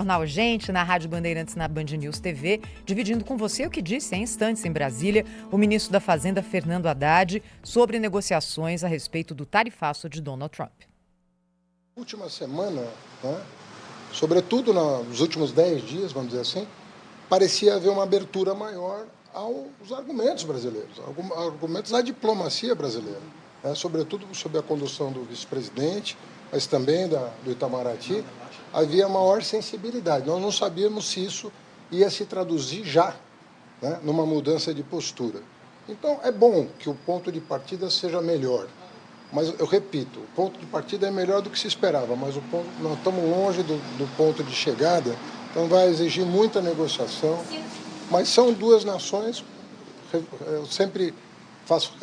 Jornal Gente, na Rádio Bandeirantes, na Band News TV, dividindo com você o que disse há instantes em Brasília o ministro da Fazenda, Fernando Haddad, sobre negociações a respeito do tarifaço de Donald Trump. Última semana, sobretudo nos últimos 10 dias, vamos dizer assim, parecia haver uma abertura maior aos argumentos brasileiros, argumentos da diplomacia brasileira, sobretudo sob a condução do vice-presidente, mas também do Itamaraty. Havia maior sensibilidade. Nós não sabíamos se isso ia se traduzir já, numa mudança de postura. Então, é bom que o ponto de partida seja melhor. Mas, eu repito, o ponto de partida é melhor do que se esperava, mas nós estamos longe do ponto de chegada, então vai exigir muita negociação. Mas são duas nações, eu sempre faço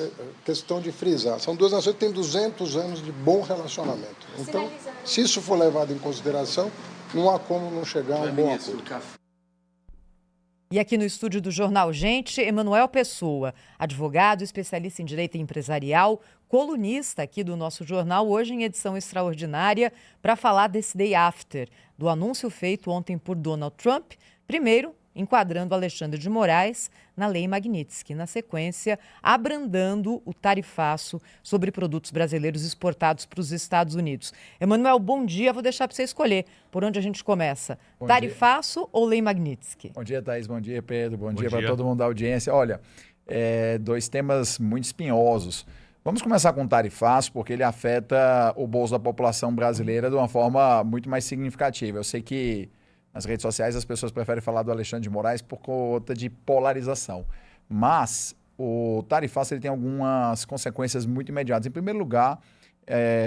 questão de frisar, são duas nações que têm 200 anos de bom relacionamento. Então, se isso for levado em consideração, não há como não chegar a um bom acordo. E aqui no estúdio do Jornal Gente, Emanuel Pessoa, advogado, especialista em direito empresarial, colunista aqui do nosso jornal, hoje em edição extraordinária, para falar desse day after, do anúncio feito ontem por Donald Trump, primeiro enquadrando Alexandre de Moraes na Lei Magnitsky, na sequência, abrandando o tarifaço sobre produtos brasileiros exportados para os Estados Unidos. Emanuel, bom dia. Vou deixar para você escolher por onde a gente começa. Bom tarifaço dia. Ou Lei Magnitsky? Bom dia, Thaís. Bom dia, Pedro. Bom dia para todo mundo da audiência. Olha, dois temas muito espinhosos. Vamos começar com o tarifaço, porque ele afeta o bolso da população brasileira de uma forma muito mais significativa. Eu sei que nas redes sociais as pessoas preferem falar do Alexandre de Moraes por conta de polarização. Mas o tarifaço ele tem algumas consequências muito imediatas. Em primeiro lugar,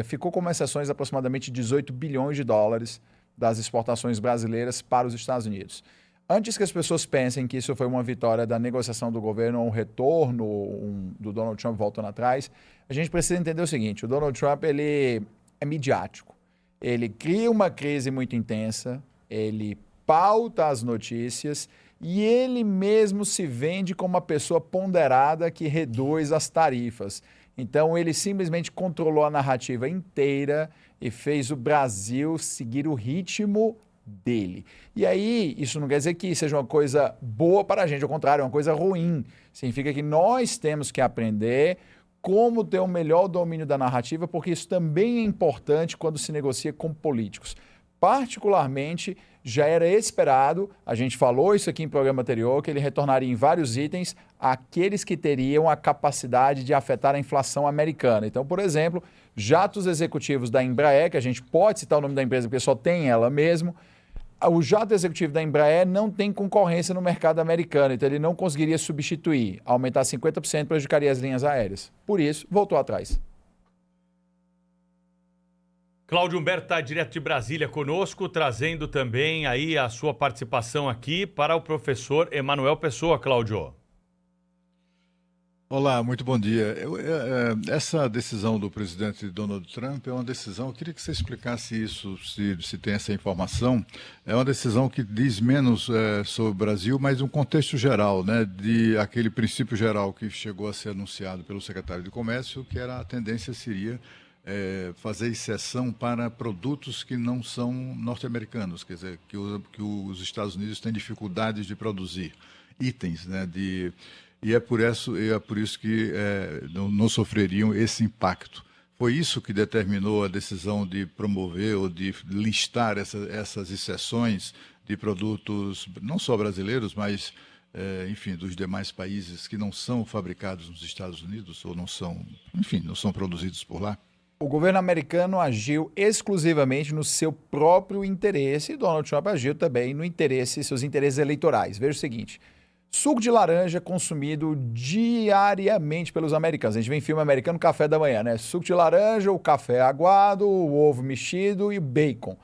ficou como exceções aproximadamente 18 bilhões de dólares das exportações brasileiras para os Estados Unidos. Antes que as pessoas pensem que isso foi uma vitória da negociação do governo ou um retorno do Donald Trump voltando atrás, a gente precisa entender o seguinte: o Donald Trump ele é midiático. Ele cria uma crise muito intensa, ele pauta as notícias e ele mesmo se vende como uma pessoa ponderada que reduz as tarifas. Então, ele simplesmente controlou a narrativa inteira e fez o Brasil seguir o ritmo dele. E aí, isso não quer dizer que seja uma coisa boa para a gente, ao contrário, é uma coisa ruim. Significa que nós temos que aprender como ter um melhor domínio da narrativa, porque isso também é importante quando se negocia com políticos. Particularmente, já era esperado, a gente falou isso aqui em programa anterior, que ele retornaria em vários itens àqueles que teriam a capacidade de afetar a inflação americana. Então, por exemplo, jatos executivos da Embraer, que a gente pode citar o nome da empresa porque só tem ela mesmo, o jato executivo da Embraer não tem concorrência no mercado americano, então ele não conseguiria substituir. Aumentar 50% prejudicaria as linhas aéreas. Por isso, voltou atrás. Cláudio Humberto está direto de Brasília conosco, trazendo também aí a sua participação aqui para o professor Emanuel Pessoa. Cláudio. Olá, muito bom dia. Essa decisão do presidente Donald Trump é uma decisão, eu queria que você explicasse isso, se tem essa informação. É uma decisão que diz menos sobre o Brasil, mas um contexto geral, né, de aquele princípio geral que chegou a ser anunciado pelo secretário de Comércio, que a tendência seria fazer exceção para produtos que não são norte-americanos, quer dizer, que os Estados Unidos têm dificuldades de produzir itens, né, e é por isso que não sofreriam esse impacto. Foi isso que determinou a decisão de promover ou de listar essas exceções de produtos, não só brasileiros, mas, enfim, dos demais países que não são fabricados nos Estados Unidos ou não são produzidos por lá? O governo americano agiu exclusivamente no seu próprio interesse e Donald Trump agiu também seus interesses eleitorais. Veja o seguinte: suco de laranja consumido diariamente pelos americanos. A gente vê em filme americano café da manhã, né? Suco de laranja, o café aguado, o ovo mexido e o bacon.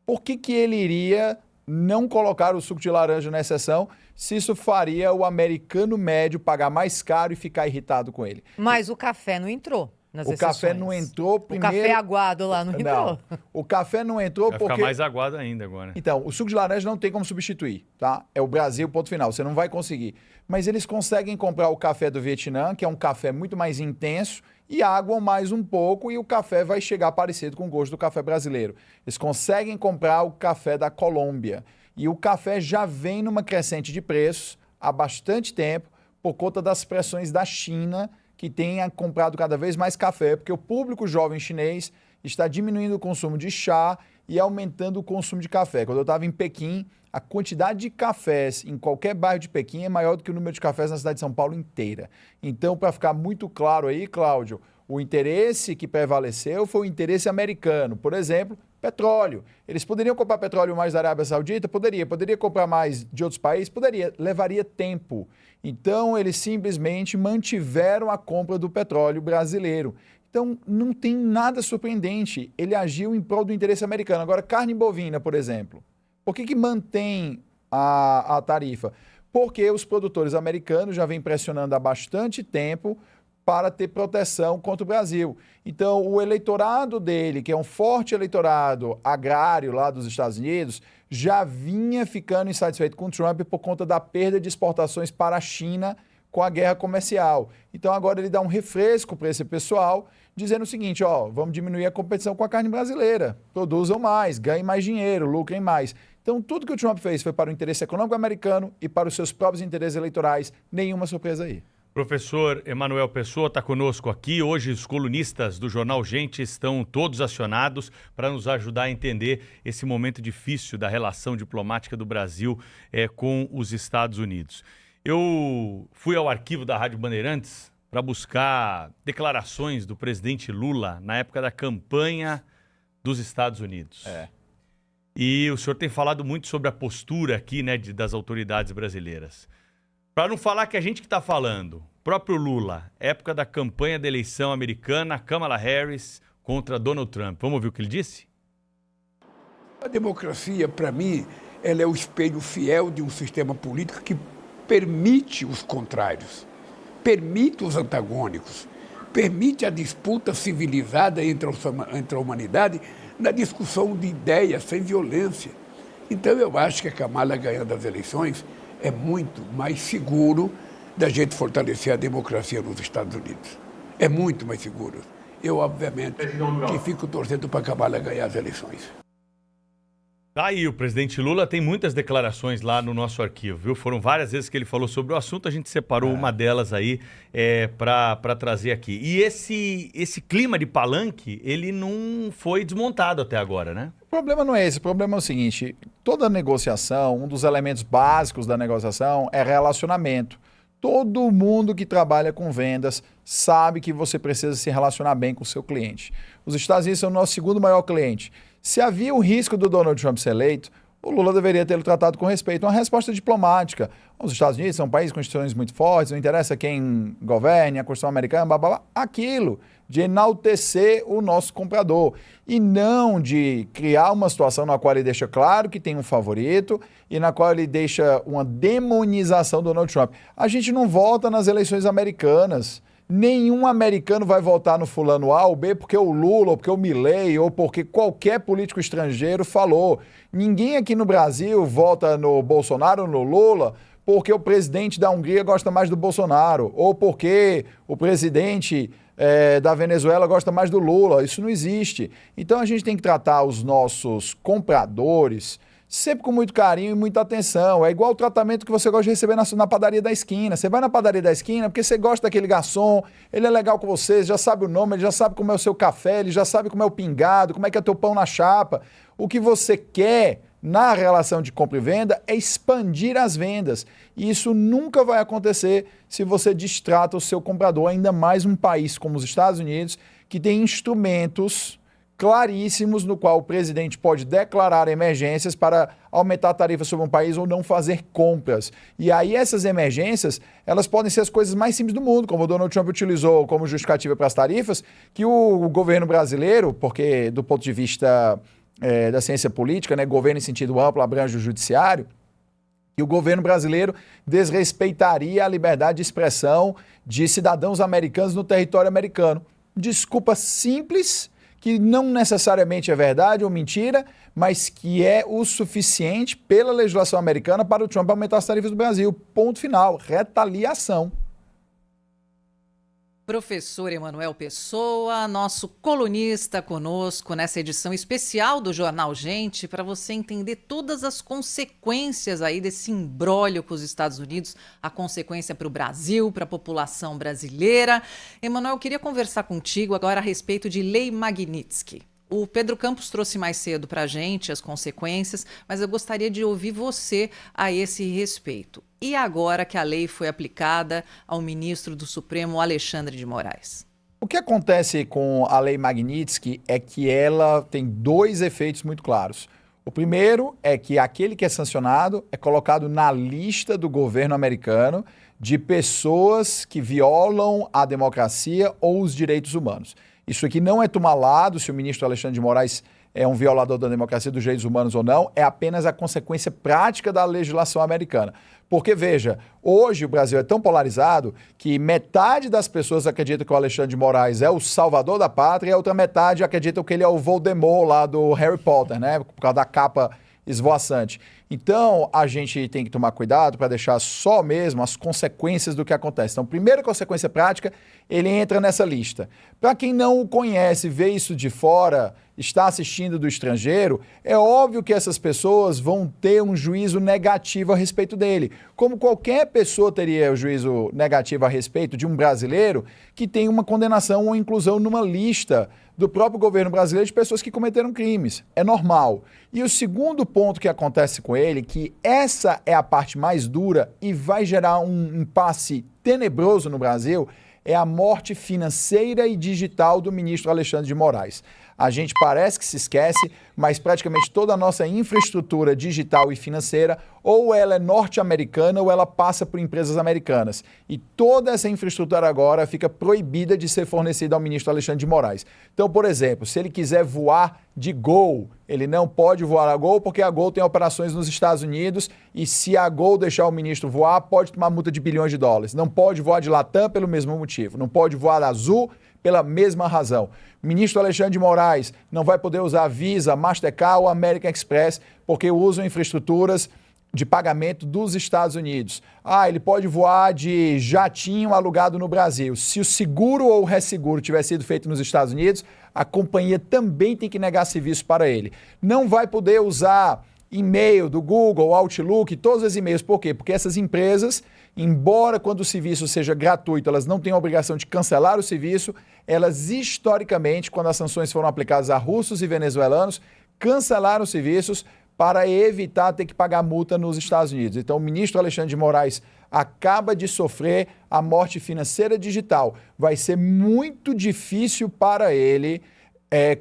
Por que ele iria não colocar o suco de laranja na exceção se isso faria o americano médio pagar mais caro e ficar irritado com ele? Mas o café não entrou. nas O exceções. café não entrou primeiro... O café aguado lá não entrou. Não, o café não entrou Vai porque... ficar mais aguado ainda agora. Então, o suco de laranja não tem como substituir, tá? É o Brasil, ponto final. Você não vai conseguir. Mas eles conseguem comprar o café do Vietnã, que é um café muito mais intenso, e aguam mais um pouco e o café vai chegar parecido com o gosto do café brasileiro. Eles conseguem comprar o café da Colômbia. E o café já vem numa crescente de preços há bastante tempo por conta das pressões da China, que tem comprado cada vez mais café, porque o público jovem chinês está diminuindo o consumo de chá e aumentando o consumo de café. Quando eu estava em Pequim, a quantidade de cafés em qualquer bairro de Pequim é maior do que o número de cafés na cidade de São Paulo inteira. Então, para ficar muito claro aí, Cláudio, o interesse que prevaleceu foi o interesse americano. Por exemplo, petróleo. Eles poderiam comprar petróleo mais da Arábia Saudita? Poderia comprar mais de outros países? Poderia. Levaria tempo. Então, eles simplesmente mantiveram a compra do petróleo brasileiro. Então, não tem nada surpreendente. Ele agiu em prol do interesse americano. Agora, carne bovina, por exemplo. Por que mantém a tarifa? Porque os produtores americanos já vêm pressionando há bastante tempo para ter proteção contra o Brasil. Então, o eleitorado dele, que é um forte eleitorado agrário lá dos Estados Unidos, já vinha ficando insatisfeito com o Trump por conta da perda de exportações para a China com a guerra comercial. Então, agora ele dá um refresco para esse pessoal, dizendo o seguinte, ó, vamos diminuir a competição com a carne brasileira, produzam mais, ganhem mais dinheiro, lucrem mais. Então, tudo que o Trump fez foi para o interesse econômico americano e para os seus próprios interesses eleitorais. Nenhuma surpresa aí. Professor Emanuel Pessoa está conosco aqui. Hoje os colunistas do Jornal Gente estão todos acionados para nos ajudar a entender esse momento difícil da relação diplomática do Brasil com os Estados Unidos. Eu fui ao arquivo da Rádio Bandeirantes para buscar declarações do presidente Lula na época da campanha dos Estados Unidos. E o senhor tem falado muito sobre a postura aqui, né, das autoridades brasileiras. Para não falar que a gente que está falando, próprio Lula, época da campanha da eleição americana, Kamala Harris contra Donald Trump. Vamos ouvir o que ele disse? A democracia, para mim, ela é o espelho fiel de um sistema político que permite os contrários, permite os antagônicos, permite a disputa civilizada entre a humanidade na discussão de ideias, sem violência. Então, eu acho que a Kamala ganhando as eleições é muito mais seguro da gente fortalecer a democracia nos Estados Unidos. É muito mais seguro. Eu, obviamente, que fico torcendo para a Kamala ganhar as eleições. Tá aí, o presidente Lula tem muitas declarações lá no nosso arquivo, viu? Foram várias vezes que ele falou sobre o assunto, a gente separou uma delas aí para trazer aqui. E esse clima de palanque, ele não foi desmontado até agora, né? O problema não é esse, o problema é o seguinte, toda negociação, um dos elementos básicos da negociação é relacionamento. Todo mundo que trabalha com vendas sabe que você precisa se relacionar bem com o seu cliente. Os Estados Unidos são o nosso segundo maior cliente. Se havia o risco do Donald Trump ser eleito, o Lula deveria tê-lo tratado com respeito. Uma resposta diplomática. Os Estados Unidos são um país com instituições muito fortes, não interessa quem governe, a Constituição americana, blá, blá, blá. Aquilo de enaltecer o nosso comprador e não de criar uma situação na qual ele deixa claro que tem um favorito e na qual ele deixa uma demonização do Donald Trump. A gente não vota nas eleições americanas. Nenhum americano vai votar no fulano A ou B porque o Lula, ou porque o Milei, ou porque qualquer político estrangeiro falou. Ninguém aqui no Brasil vota no Bolsonaro ou no Lula porque o presidente da Hungria gosta mais do Bolsonaro, ou porque o presidente da Venezuela gosta mais do Lula. Isso não existe. Então a gente tem que tratar os nossos compradores sempre com muito carinho e muita atenção. É igual o tratamento que você gosta de receber na padaria da esquina. Você vai na padaria da esquina porque você gosta daquele garçom, ele é legal com você, já sabe o nome, ele já sabe como é o seu café, ele já sabe como é o pingado, como é que é o teu pão na chapa. O que você quer na relação de compra e venda é expandir as vendas. E isso nunca vai acontecer se você distrata o seu comprador, ainda mais um país como os Estados Unidos, que tem instrumentos claríssimos no qual o presidente pode declarar emergências para aumentar a tarifa sobre um país ou não fazer compras. E aí essas emergências, elas podem ser as coisas mais simples do mundo, como o Donald Trump utilizou como justificativa para as tarifas, que o governo brasileiro, porque do ponto de vista da ciência política, né, governo em sentido amplo abrange o judiciário, que o governo brasileiro desrespeitaria a liberdade de expressão de cidadãos americanos no território americano. desculpa simples, que não necessariamente é verdade ou mentira, mas que é o suficiente pela legislação americana para o Trump aumentar as tarifas do Brasil. Ponto final. Retaliação. Professor Emanuel Pessoa, nosso colunista conosco nessa edição especial do Jornal Gente, para você entender todas as consequências aí desse imbróglio com os Estados Unidos, a consequência para o Brasil, para a população brasileira. Emanuel, eu queria conversar contigo agora a respeito de Lei Magnitsky. O Pedro Campos trouxe mais cedo para a gente as consequências, mas eu gostaria de ouvir você a esse respeito. E agora que a lei foi aplicada ao ministro do Supremo, Alexandre de Moraes? O que acontece com a Lei Magnitsky é que ela tem dois efeitos muito claros. O primeiro é que aquele que é sancionado é colocado na lista do governo americano de pessoas que violam a democracia ou os direitos humanos. Isso aqui não é tomalado se o ministro Alexandre de Moraes é um violador da democracia e dos direitos humanos ou não, é apenas a consequência prática da legislação americana. Porque, veja, hoje o Brasil é tão polarizado que metade das pessoas acredita que o Alexandre de Moraes é o salvador da pátria e a outra metade acredita que ele é o Voldemort lá do Harry Potter, né? Por causa da capa esvoaçante. Então, a gente tem que tomar cuidado para deixar só mesmo as consequências do que acontece. Então, primeira consequência prática, ele entra nessa lista. Para quem não o conhece, vê isso de fora, está assistindo do estrangeiro, é óbvio que essas pessoas vão ter um juízo negativo a respeito dele. Como qualquer pessoa teria o juízo negativo a respeito de um brasileiro que tem uma condenação ou inclusão numa lista do próprio governo brasileiro de pessoas que cometeram crimes. É normal. E o segundo ponto que acontece com ele, que essa é a parte mais dura e vai gerar um impasse tenebroso no Brasil, é a morte financeira e digital do ministro Alexandre de Moraes. A gente parece que se esquece, mas praticamente toda a nossa infraestrutura digital e financeira, ou ela é norte-americana ou ela passa por empresas americanas. E toda essa infraestrutura agora fica proibida de ser fornecida ao ministro Alexandre de Moraes. Então, por exemplo, se ele quiser voar de Gol, ele não pode voar a Gol porque a Gol tem operações nos Estados Unidos e se a Gol deixar o ministro voar, pode tomar multa de bilhões de dólares. Não pode voar de Latam pelo mesmo motivo. Não pode voar da Azul pela mesma razão. O ministro Alexandre de Moraes não vai poder usar Visa, Mastercard ou American Express porque usam infraestruturas de pagamento dos Estados Unidos. Ele pode voar de jatinho alugado no Brasil. Se o seguro ou o resseguro tiver sido feito nos Estados Unidos, a companhia também tem que negar serviço para ele. Não vai poder usar e-mail do Google, Outlook, todos os e-mails. Por quê? Porque essas empresas, embora quando o serviço seja gratuito, elas não têm a obrigação de cancelar o serviço, elas historicamente, quando as sanções foram aplicadas a russos e venezuelanos, cancelaram os serviços para evitar ter que pagar multa nos Estados Unidos. Então, o ministro Alexandre de Moraes acaba de sofrer a morte financeira digital. Vai ser muito difícil para ele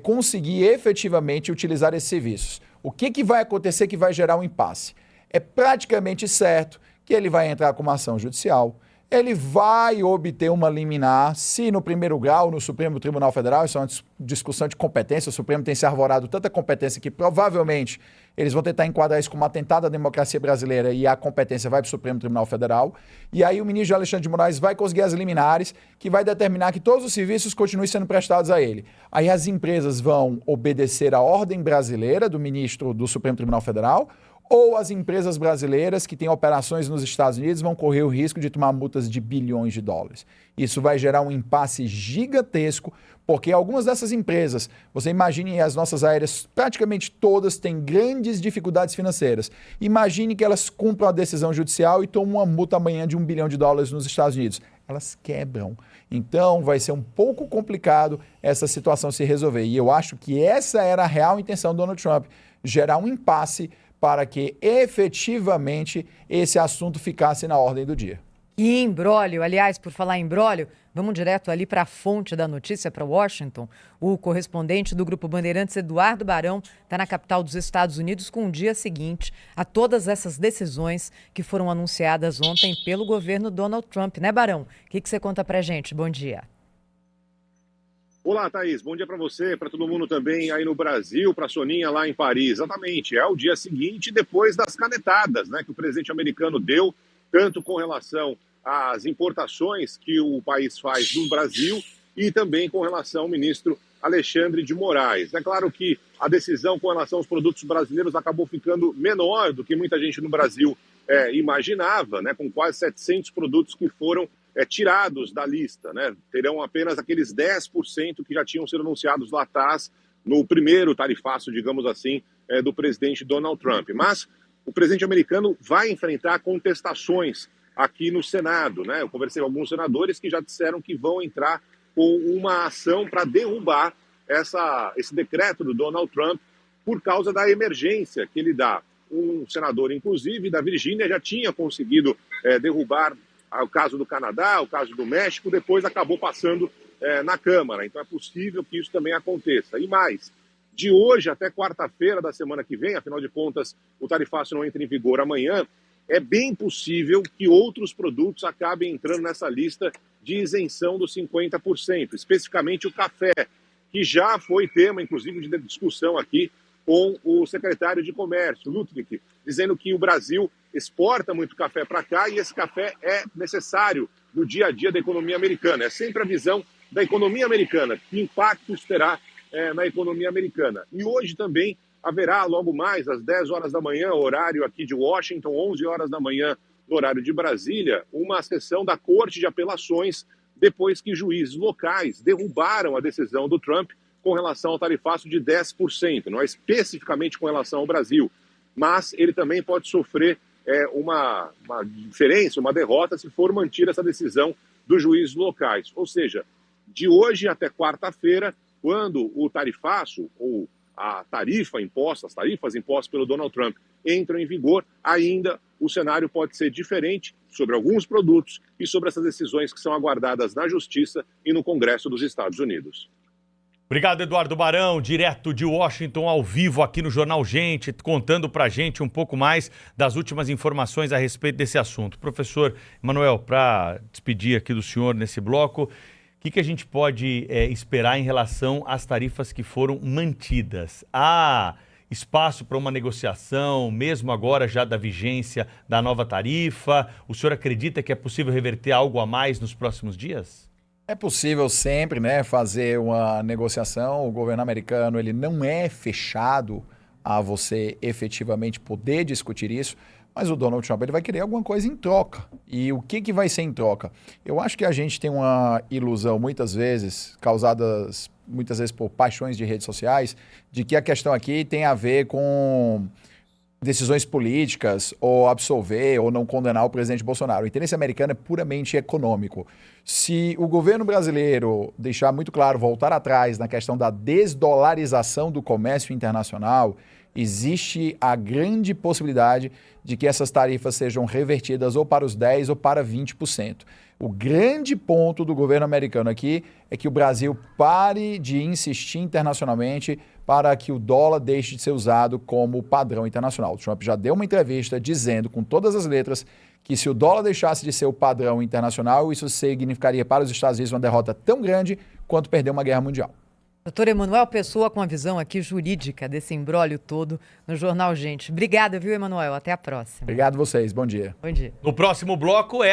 conseguir efetivamente utilizar esses serviços. O que vai acontecer que vai gerar um impasse? É praticamente certo que ele vai entrar com uma ação judicial, ele vai obter uma liminar, se no primeiro grau, no Supremo Tribunal Federal, isso é uma discussão de competência, o Supremo tem se arvorado tanta competência que provavelmente eles vão tentar enquadrar isso como atentado à democracia brasileira e a competência vai para o Supremo Tribunal Federal. E aí o ministro Alexandre de Moraes vai conseguir as liminares que vai determinar que todos os serviços continuem sendo prestados a ele. Aí as empresas vão obedecer à ordem brasileira do ministro do Supremo Tribunal Federal ou as empresas brasileiras que têm operações nos Estados Unidos vão correr o risco de tomar multas de bilhões de dólares. Isso vai gerar um impasse gigantesco, porque algumas dessas empresas, você imagine, as nossas aéreas, praticamente todas têm grandes dificuldades financeiras. Imagine que elas cumpram a decisão judicial e tomam uma multa amanhã de $1 bilhão nos Estados Unidos. Elas quebram. Então, vai ser um pouco complicado essa situação se resolver. E eu acho que essa era a real intenção do Donald Trump, gerar um impasse para que efetivamente esse assunto ficasse na ordem do dia. E imbróglio, aliás, por falar em imbróglio, vamos direto ali para a fonte da notícia, para Washington. O correspondente do Grupo Bandeirantes, Eduardo Barão, está na capital dos Estados Unidos com o dia seguinte a todas essas decisões que foram anunciadas ontem pelo governo Donald Trump, né, Barão? O que você conta para a gente? Bom dia. Olá, Thaís. Bom dia para você, para todo mundo também aí no Brasil, para a Soninha lá em Paris. Exatamente, é o dia seguinte depois das canetadas, né, que o presidente americano deu, tanto com relação às importações que o país faz do Brasil, e também com relação ao ministro Alexandre de Moraes. É claro que a decisão com relação aos produtos brasileiros acabou ficando menor do que muita gente no Brasil imaginava, né, com quase 700 produtos que foram tirados da lista, né? Terão apenas aqueles 10% que já tinham sido anunciados lá atrás, no primeiro tarifaço, digamos assim, do presidente Donald Trump. Mas o presidente americano vai enfrentar contestações aqui no Senado, né? Eu conversei com alguns senadores que já disseram que vão entrar com uma ação para derrubar esse decreto do Donald Trump por causa da emergência que ele dá. Um senador, inclusive, da Virgínia, já tinha conseguido derrubar o caso do Canadá, o caso do México, depois acabou passando na Câmara. Então é possível que isso também aconteça. E mais, de hoje até quarta-feira da semana que vem, afinal de contas, o tarifaço não entra em vigor amanhã, é bem possível que outros produtos acabem entrando nessa lista de isenção dos 50%, especificamente o café, que já foi tema, inclusive, de discussão aqui com o secretário de Comércio, Lutnick, dizendo que o Brasil exporta muito café para cá e esse café é necessário no dia a dia da economia americana. É sempre a visão da economia americana, que impactos terá na economia americana. E hoje também haverá, logo mais, às 10 horas da manhã, horário aqui de Washington, 11 horas da manhã, no horário de Brasília, uma sessão da Corte de Apelações, depois que juízes locais derrubaram a decisão do Trump com relação ao tarifaço de 10%, não é especificamente com relação ao Brasil, mas ele também pode sofrer uma diferença, uma derrota, se for mantida essa decisão dos juízes locais. Ou seja, de hoje até quarta-feira, quando o tarifaço ou a tarifa imposta, as tarifas impostas pelo Donald Trump entram em vigor, ainda o cenário pode ser diferente sobre alguns produtos e sobre essas decisões que são aguardadas na Justiça e no Congresso dos Estados Unidos. Obrigado, Eduardo Barão, direto de Washington, ao vivo aqui no Jornal Gente, contando pra gente um pouco mais das últimas informações a respeito desse assunto. Professor Emanuel, para despedir aqui do senhor nesse bloco, o que a gente pode esperar em relação às tarifas que foram mantidas? Há espaço para uma negociação, mesmo agora já da vigência da nova tarifa? O senhor acredita que é possível reverter algo a mais nos próximos dias? É possível sempre, né, fazer uma negociação. O governo americano ele não é fechado a você efetivamente poder discutir isso, mas o Donald Trump ele vai querer alguma coisa em troca. E o que vai ser em troca? Eu acho que a gente tem uma ilusão muitas vezes, causadas muitas vezes por paixões de redes sociais, de que a questão aqui tem a ver com decisões políticas, ou absolver ou não condenar o presidente Bolsonaro. O interesse americano é puramente econômico. Se o governo brasileiro deixar muito claro, voltar atrás na questão da desdolarização do comércio internacional, existe a grande possibilidade de que essas tarifas sejam revertidas ou para os 10% ou para 20%. O grande ponto do governo americano aqui é que o Brasil pare de insistir internacionalmente para que o dólar deixe de ser usado como padrão internacional. O Trump já deu uma entrevista dizendo com todas as letras que se o dólar deixasse de ser o padrão internacional, isso significaria para os Estados Unidos uma derrota tão grande quanto perder uma guerra mundial. Doutor Emanuel Pessoa, com a visão aqui jurídica desse imbróglio todo no Jornal Gente. Obrigada, viu, Emanuel? Até a próxima. Obrigado a vocês. Bom dia. Bom dia. No próximo bloco é